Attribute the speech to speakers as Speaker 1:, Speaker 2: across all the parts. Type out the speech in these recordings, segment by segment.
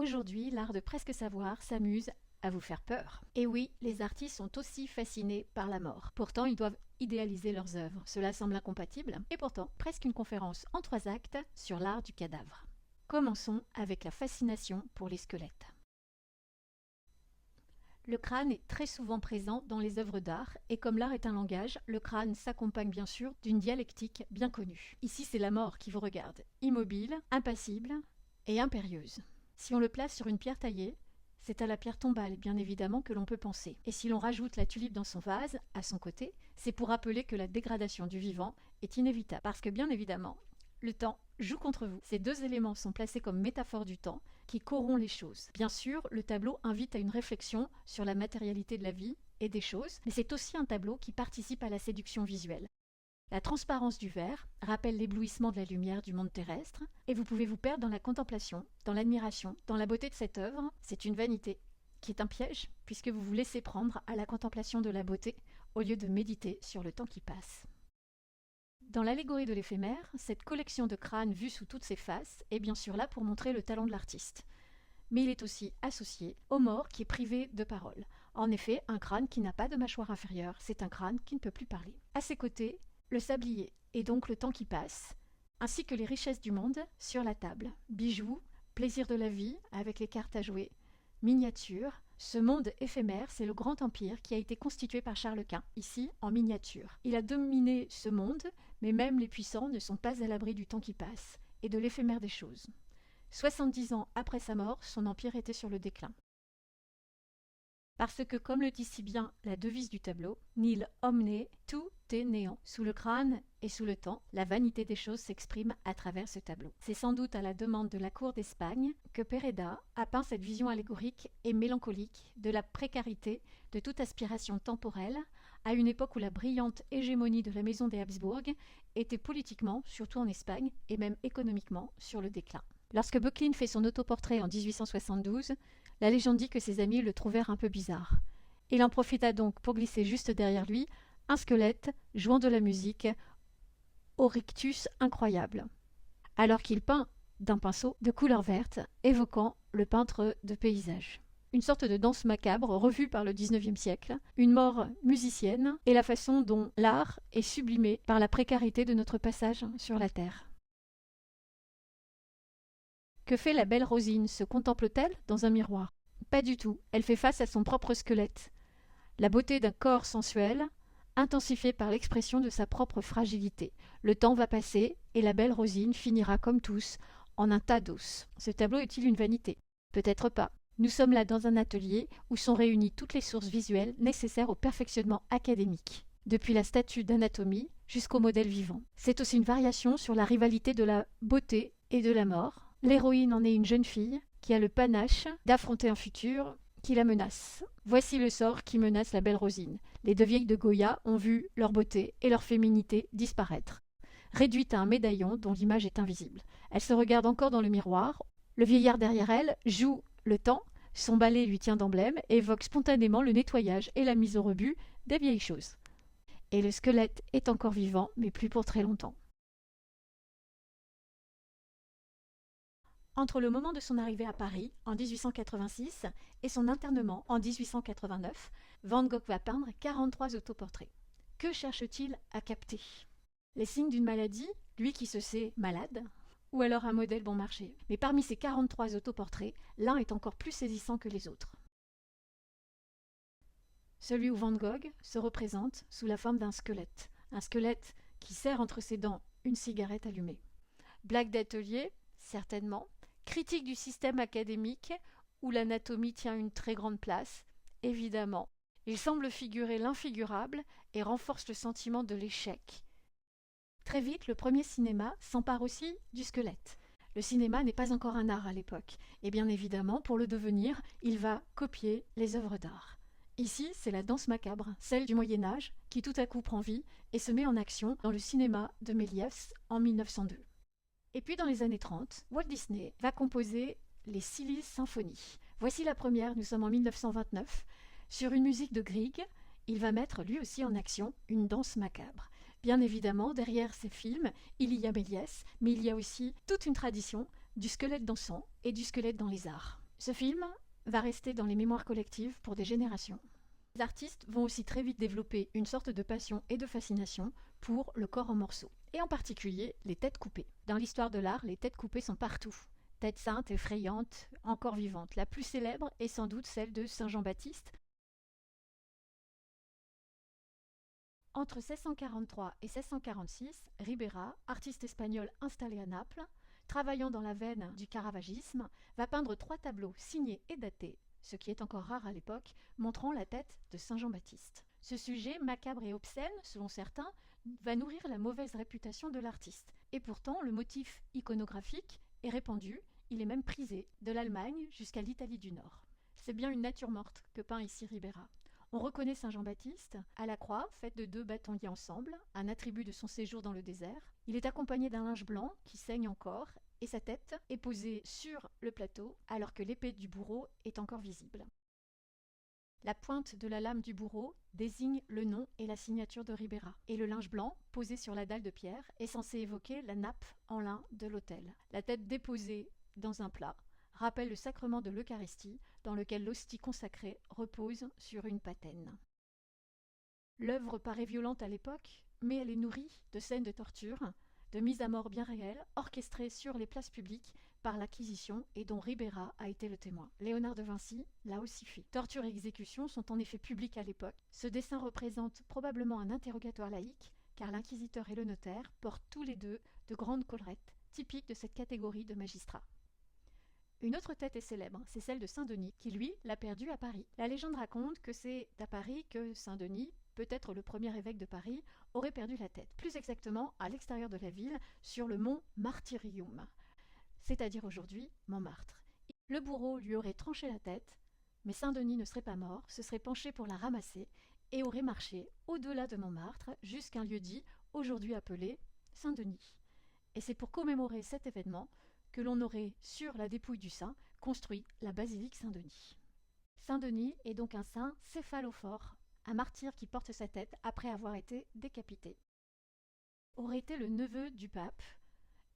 Speaker 1: Aujourd'hui, l'art de presque savoir s'amuse à vous faire peur. Et oui, les artistes sont aussi fascinés par la mort. Pourtant, ils doivent idéaliser leurs œuvres. Cela semble incompatible. Et pourtant, presque une conférence en 3 actes sur l'art du cadavre. Commençons avec la fascination pour les squelettes. Le crâne est très souvent présent dans les œuvres d'art, et comme l'art est un langage, le crâne s'accompagne bien sûr d'une dialectique bien connue. Ici, c'est la mort qui vous regarde, immobile, impassible et impérieuse. Si on le place sur une pierre taillée, c'est à la pierre tombale, bien évidemment, que l'on peut penser. Et si l'on rajoute la tulipe dans son vase, à son côté, c'est pour rappeler que la dégradation du vivant est inévitable. Parce que, bien évidemment, le temps joue contre vous. Ces 2 éléments sont placés comme métaphore du temps qui corrompt les choses. Bien sûr, le tableau invite à une réflexion sur la matérialité de la vie et des choses, mais c'est aussi un tableau qui participe à la séduction visuelle. La transparence du verre rappelle l'éblouissement de la lumière du monde terrestre, et vous pouvez vous perdre dans la contemplation, dans l'admiration, dans la beauté de cette œuvre. C'est une vanité qui est un piège, puisque vous vous laissez prendre à la contemplation de la beauté au lieu de méditer sur le temps qui passe. Dans l'allégorie de l'éphémère, cette collection de crânes vus sous toutes ses faces est bien sûr là pour montrer le talent de l'artiste. Mais il est aussi associé au mort qui est privé de parole. En effet, un crâne qui n'a pas de mâchoire inférieure, c'est un crâne qui ne peut plus parler. À ses côtés, le sablier, et donc le temps qui passe, ainsi que les richesses du monde sur la table. Bijoux, plaisir de la vie avec les cartes à jouer, miniatures. Ce monde éphémère, c'est le grand empire qui a été constitué par Charles Quint, ici en miniature. Il a dominé ce monde, mais même les puissants ne sont pas à l'abri du temps qui passe et de l'éphémère des choses. 70 ans après sa mort, son empire était sur le déclin. Parce que, comme le dit si bien la devise du tableau, nil omne, tout est néant. Sous le crâne et sous le temps, la vanité des choses s'exprime à travers ce tableau. C'est sans doute à la demande de la cour d'Espagne que Pereda a peint cette vision allégorique et mélancolique de la précarité de toute aspiration temporelle, à une époque où la brillante hégémonie de la maison des Habsbourg était politiquement, surtout en Espagne, et même économiquement, sur le déclin. Lorsque Böcklin fait son autoportrait en 1872, la légende dit que ses amis le trouvèrent un peu bizarre. Il en profita donc pour glisser juste derrière lui un squelette jouant de la musique au rictus incroyable, alors qu'il peint d'un pinceau de couleur verte, évoquant le peintre de paysage. Une sorte de danse macabre revue par le XIXe siècle, une mort musicienne et la façon dont l'art est sublimé par la précarité de notre passage sur la terre. Que fait la belle Rosine? Se contemple-t-elle dans un miroir? Pas du tout, elle fait face à son propre squelette. La beauté d'un corps sensuel, intensifiée par l'expression de sa propre fragilité. Le temps va passer et la belle Rosine finira comme tous en un tas d'os. Ce tableau est-il une vanité? Peut-être pas. Nous sommes là dans un atelier où sont réunies toutes les sources visuelles nécessaires au perfectionnement académique, depuis la statue d'anatomie jusqu'au modèle vivant. C'est aussi une variation sur la rivalité de la beauté et de la mort. L'héroïne en est une jeune fille qui a le panache d'affronter un futur qui la menace. Voici le sort qui menace la belle Rosine. Les 2 vieilles de Goya ont vu leur beauté et leur féminité disparaître, réduite à un médaillon dont l'image est invisible. Elle se regarde encore dans le miroir. Le vieillard derrière elle joue le temps. Son balai lui tient d'emblème et évoque spontanément le nettoyage et la mise au rebut des vieilles choses. Et le squelette est encore vivant, mais plus pour très longtemps. Entre le moment de son arrivée à Paris, en 1886, et son internement en 1889, Van Gogh va peindre 43 autoportraits. Que cherche-t-il à capter? Les signes d'une maladie, lui qui se sait malade, ou alors un modèle bon marché? Mais parmi ces 43 autoportraits, l'un est encore plus saisissant que les autres. Celui où Van Gogh se représente sous la forme d'un squelette. Un squelette qui serre entre ses dents une cigarette allumée. Blague d'atelier, certainement. Critique du système académique, où l'anatomie tient une très grande place, évidemment. Il semble figurer l'infigurable et renforce le sentiment de l'échec. Très vite, le premier cinéma s'empare aussi du squelette. Le cinéma n'est pas encore un art à l'époque, et bien évidemment, pour le devenir, il va copier les œuvres d'art. Ici, c'est la danse macabre, celle du Moyen-Âge, qui tout à coup prend vie et se met en action dans le cinéma de Méliès en 1902. Et puis dans les années 30, Walt Disney va composer les Silly Symphonies. Voici la première, nous sommes en 1929. Sur une musique de Grieg, il va mettre lui aussi en action une danse macabre. Bien évidemment, derrière ces films, il y a Méliès, mais il y a aussi toute une tradition du squelette dansant et du squelette dans les arts. Ce film va rester dans les mémoires collectives pour des générations. Les artistes vont aussi très vite développer une sorte de passion et de fascination pour le corps en morceaux, et en particulier les têtes coupées. Dans l'histoire de l'art, les têtes coupées sont partout. Tête sainte, effrayante, encore vivante. La plus célèbre est sans doute celle de Saint Jean-Baptiste. Entre 1643 et 1646, Ribera, artiste espagnol installé à Naples, travaillant dans la veine du caravagisme, va peindre 3 tableaux signés et datés, ce qui est encore rare à l'époque, montrant la tête de Saint Jean-Baptiste. Ce sujet, macabre et obscène, selon certains, va nourrir la mauvaise réputation de l'artiste. Et pourtant, le motif iconographique est répandu, il est même prisé, de l'Allemagne jusqu'à l'Italie du Nord. C'est bien une nature morte que peint ici Ribera. On reconnaît Saint Jean-Baptiste à la croix, faite de 2 bâtons liés ensemble, un attribut de son séjour dans le désert. Il est accompagné d'un linge blanc qui saigne encore, et sa tête est posée sur le plateau, alors que l'épée du bourreau est encore visible. La pointe de la lame du bourreau désigne le nom et la signature de Ribera, et le linge blanc, posé sur la dalle de pierre, est censé évoquer la nappe en lin de l'autel. La tête déposée dans un plat rappelle le sacrement de l'Eucharistie, dans lequel l'hostie consacrée repose sur une patène. L'œuvre paraît violente à l'époque, mais elle est nourrie de scènes de torture, de mises à mort bien réelles, orchestrées sur les places publiques par l'Inquisition et dont Ribera a été le témoin. Léonard de Vinci l'a aussi fait. Torture et exécution sont en effet publiques à l'époque. Ce dessin représente probablement un interrogatoire laïque, car l'inquisiteur et le notaire portent tous les deux de grandes collerettes, typiques de cette catégorie de magistrats. Une autre tête est célèbre, c'est celle de Saint-Denis, qui lui l'a perdue à Paris. La légende raconte que c'est à Paris que Saint-Denis, peut-être le premier évêque de Paris, aurait perdu la tête. Plus exactement, à l'extérieur de la ville, sur le mont Martyrium, c'est-à-dire aujourd'hui Montmartre. Le bourreau lui aurait tranché la tête, mais Saint-Denis ne serait pas mort, se serait penché pour la ramasser et aurait marché au-delà de Montmartre jusqu'à un lieu-dit, aujourd'hui appelé Saint-Denis. Et c'est pour commémorer cet événement que l'on aurait, sur la dépouille du saint, construit la basilique Saint-Denis. Saint-Denis est donc un saint céphalophore, un martyr qui porte sa tête après avoir été décapité. Aurait été le neveu du pape,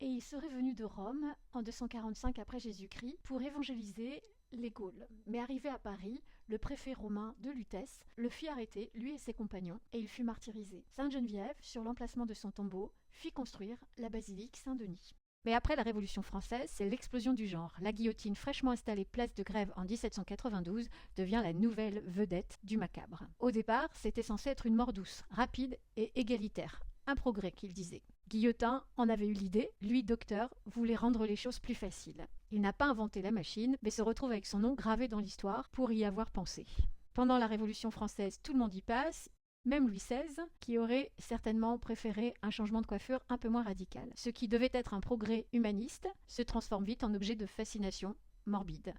Speaker 1: et il serait venu de Rome en 245 après Jésus-Christ pour évangéliser les Gaules. Mais arrivé à Paris, le préfet romain de Lutèce le fit arrêter, lui et ses compagnons, et il fut martyrisé. Sainte Geneviève, sur l'emplacement de son tombeau, fit construire la basilique Saint-Denis. Mais après la Révolution française, c'est l'explosion du genre. La guillotine fraîchement installée place de Grève en 1792 devient la nouvelle vedette du macabre. Au départ, c'était censé être une mort douce, rapide et égalitaire. Un progrès, qu'il disait. Guillotin en avait eu l'idée, lui docteur, voulait rendre les choses plus faciles. Il n'a pas inventé la machine, mais se retrouve avec son nom gravé dans l'histoire pour y avoir pensé. Pendant la Révolution française, tout le monde y passe, même Louis XVI, qui aurait certainement préféré un changement de coiffure un peu moins radical. Ce qui devait être un progrès humaniste se transforme vite en objet de fascination morbide.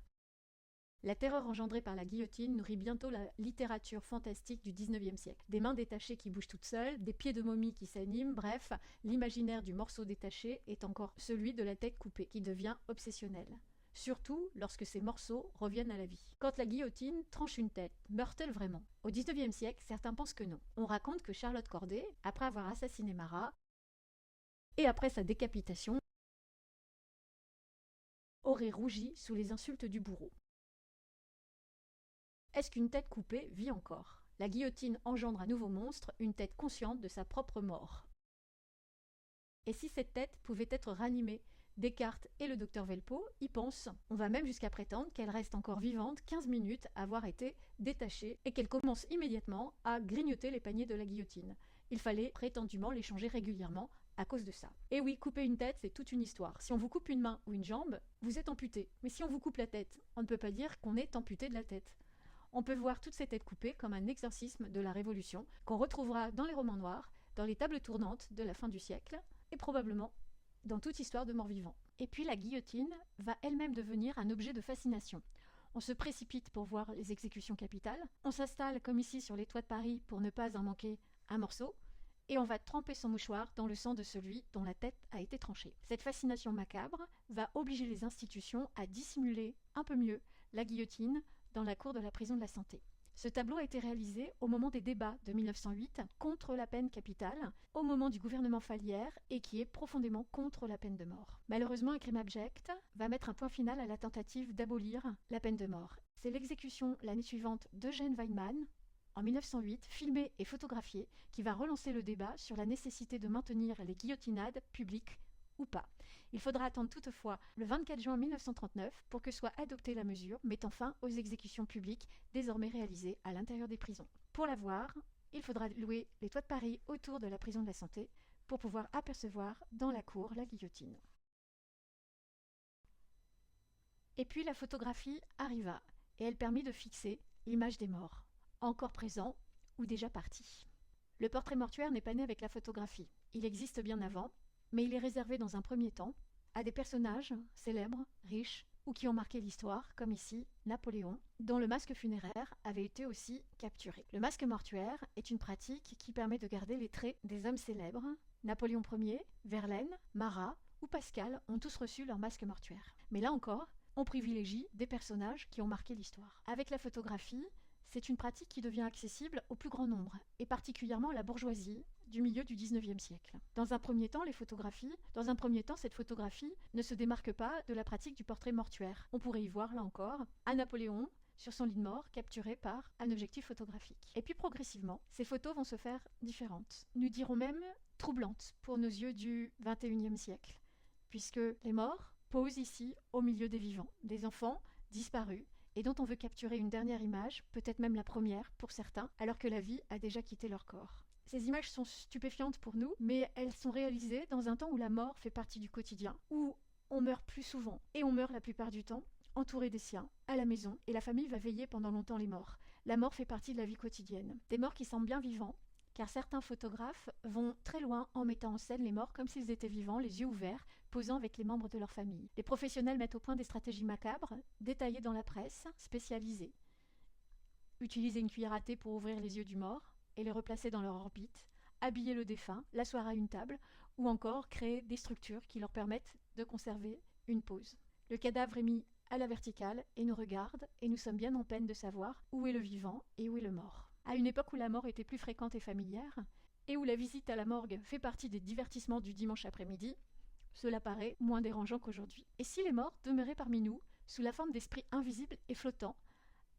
Speaker 1: La terreur engendrée par la guillotine nourrit bientôt la littérature fantastique du XIXe siècle. Des mains détachées qui bougent toutes seules, des pieds de momie qui s'animent, bref, l'imaginaire du morceau détaché est encore celui de la tête coupée, qui devient obsessionnel. Surtout lorsque ces morceaux reviennent à la vie. Quand la guillotine tranche une tête, meurt-elle vraiment? Au XIXe siècle, certains pensent que non. On raconte que Charlotte Corday, après avoir assassiné Marat, et après sa décapitation, aurait rougi sous les insultes du bourreau. Est-ce qu'une tête coupée vit encore? La guillotine engendre un nouveau monstre, une tête consciente de sa propre mort. Et si cette tête pouvait être ranimée? Descartes et le docteur Velpeau y pensent. On va même jusqu'à prétendre qu'elle reste encore vivante 15 minutes à avoir été détachée et qu'elle commence immédiatement à grignoter les paniers de la guillotine. Il fallait prétendument les changer régulièrement à cause de ça. Et oui, couper une tête, c'est toute une histoire. Si on vous coupe une main ou une jambe, vous êtes amputé. Mais si on vous coupe la tête, on ne peut pas dire qu'on est amputé de la tête. On peut voir toutes ces têtes coupées comme un exorcisme de la Révolution qu'on retrouvera dans les romans noirs, dans les tables tournantes de la fin du siècle et probablement dans toute histoire de mort-vivant. Et puis la guillotine va elle-même devenir un objet de fascination. On se précipite pour voir les exécutions capitales, on s'installe comme ici sur les toits de Paris pour ne pas en manquer un morceau, et on va tremper son mouchoir dans le sang de celui dont la tête a été tranchée. Cette fascination macabre va obliger les institutions à dissimuler un peu mieux la guillotine dans la cour de la prison de la Santé. Ce tableau a été réalisé au moment des débats de 1908 contre la peine capitale, au moment du gouvernement Fallières et qui est profondément contre la peine de mort. Malheureusement, un crime abject va mettre un point final à la tentative d'abolir la peine de mort. C'est l'exécution l'année suivante d'Eugène Weinmann, en 1908, filmé et photographié, qui va relancer le débat sur la nécessité de maintenir les guillotinades publiques ou pas. Il faudra attendre toutefois le 24 juin 1939 pour que soit adoptée la mesure mettant fin aux exécutions publiques désormais réalisées à l'intérieur des prisons. Pour la voir, il faudra louer les toits de Paris autour de la prison de la Santé pour pouvoir apercevoir dans la cour la guillotine. Et puis la photographie arriva et elle permit de fixer l'image des morts, encore présents ou déjà partis. Le portrait mortuaire n'est pas né avec la photographie. Il existe bien avant, mais il est réservé dans un premier temps à des personnages célèbres, riches ou qui ont marqué l'histoire, comme ici Napoléon, dont le masque funéraire avait été aussi capturé. Le masque mortuaire est une pratique qui permet de garder les traits des hommes célèbres. Napoléon Ier, Verlaine, Marat ou Pascal ont tous reçu leur masque mortuaire. Mais là encore, on privilégie des personnages qui ont marqué l'histoire. Avec la photographie, c'est une pratique qui devient accessible au plus grand nombre, et particulièrement à la bourgeoisie du milieu du XIXe siècle. Dans un premier temps, cette photographie ne se démarque pas de la pratique du portrait mortuaire. On pourrait y voir, là encore, un Napoléon sur son lit de mort, capturé par un objectif photographique. Et puis progressivement, ces photos vont se faire différentes. Nous dirons même troublantes pour nos yeux du XXIe siècle, puisque les morts posent ici au milieu des vivants, des enfants disparus, et dont on veut capturer une dernière image, peut-être même la première pour certains, alors que la vie a déjà quitté leur corps. Ces images sont stupéfiantes pour nous, mais elles sont réalisées dans un temps où la mort fait partie du quotidien, où on meurt plus souvent, et on meurt la plupart du temps entouré des siens, à la maison, et la famille va veiller pendant longtemps les morts. La mort fait partie de la vie quotidienne. Des morts qui semblent bien vivants, car certains photographes vont très loin en mettant en scène les morts comme s'ils étaient vivants, les yeux ouverts, posant avec les membres de leur famille. Les professionnels mettent au point des stratégies macabres, détaillées dans la presse, spécialisée. Utiliser une cuillère à thé pour ouvrir les yeux du mort et les replacer dans leur orbite, habiller le défunt, l'asseoir à une table, ou encore créer des structures qui leur permettent de conserver une pose. Le cadavre est mis à la verticale et nous regarde, et nous sommes bien en peine de savoir où est le vivant et où est le mort. À une époque où la mort était plus fréquente et familière, et où la visite à la morgue fait partie des divertissements du dimanche après-midi, cela paraît moins dérangeant qu'aujourd'hui. Et si les morts demeuraient parmi nous, sous la forme d'esprits invisibles et flottants,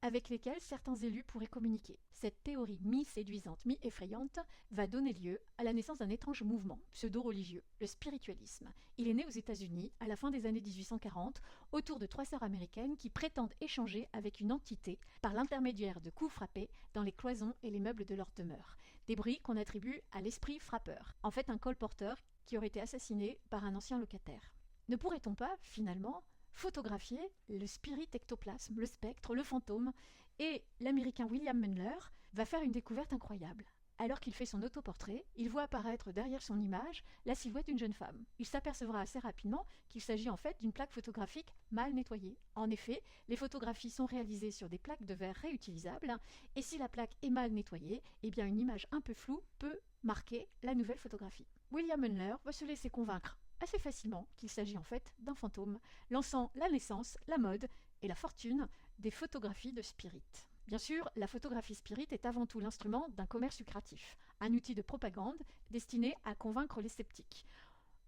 Speaker 1: avec lesquels certains élus pourraient communiquer. Cette théorie mi-séduisante, mi-effrayante va donner lieu à la naissance d'un étrange mouvement pseudo-religieux, le spiritualisme. Il est né aux États-Unis à la fin des années 1840, autour de 3 sœurs américaines qui prétendent échanger avec une entité par l'intermédiaire de coups frappés dans les cloisons et les meubles de leur demeure. Des bruits qu'on attribue à l'esprit frappeur, en fait un colporteur qui aurait été assassiné par un ancien locataire. Ne pourrait-on pas, finalement, photographier le spirit ectoplasme, le spectre, le fantôme, et l'américain William Mundler va faire une découverte incroyable. Alors qu'il fait son autoportrait, il voit apparaître derrière son image la silhouette d'une jeune femme. Il s'apercevra assez rapidement qu'il s'agit en fait d'une plaque photographique mal nettoyée. En effet, les photographies sont réalisées sur des plaques de verre réutilisables, et si la plaque est mal nettoyée, eh bien une image un peu floue peut marquer la nouvelle photographie. William Mundler va se laisser convaincre assez facilement qu'il s'agit en fait d'un fantôme, lançant la naissance, la mode et la fortune des photographies de spirit. Bien sûr, la photographie spirit est avant tout l'instrument d'un commerce lucratif, un outil de propagande destiné à convaincre les sceptiques.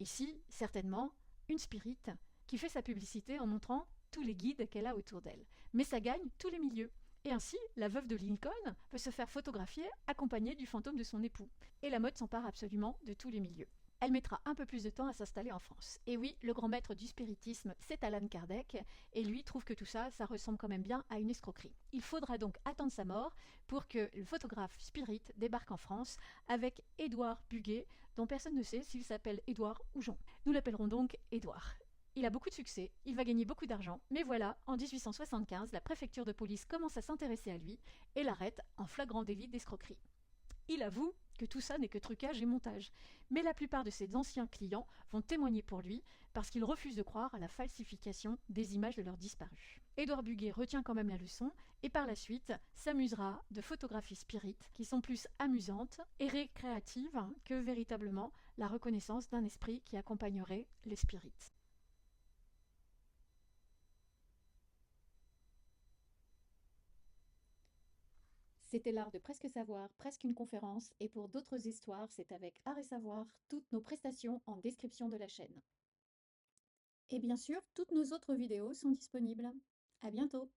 Speaker 1: Ici, certainement, une spirit qui fait sa publicité en montrant tous les guides qu'elle a autour d'elle. Mais ça gagne tous les milieux. Et ainsi, la veuve de Lincoln peut se faire photographier accompagnée du fantôme de son époux. Et la mode s'empare absolument de tous les milieux. Elle mettra un peu plus de temps à s'installer en France. Et oui, le grand maître du spiritisme, c'est Allan Kardec, et lui trouve que tout ça, ça ressemble quand même bien à une escroquerie. Il faudra donc attendre sa mort pour que le photographe Spirit débarque en France avec Édouard Buguet, dont personne ne sait s'il s'appelle Édouard ou Jean. Nous l'appellerons donc Édouard. Il a beaucoup de succès, il va gagner beaucoup d'argent, mais voilà, en 1875, la préfecture de police commence à s'intéresser à lui et l'arrête en flagrant délit d'escroquerie. Il avoue que tout ça n'est que trucage et montage, mais la plupart de ses anciens clients vont témoigner pour lui parce qu'ils refusent de croire à la falsification des images de leurs disparus. Édouard Buguet retient quand même la leçon et par la suite s'amusera de photographies spirit qui sont plus amusantes et récréatives que véritablement la reconnaissance d'un esprit qui accompagnerait les spirites. C'était l'art de presque savoir, presque une conférence, et pour d'autres histoires, c'est avec Art et Savoir, toutes nos prestations en description de la chaîne. Et bien sûr, toutes nos autres vidéos sont disponibles. À bientôt!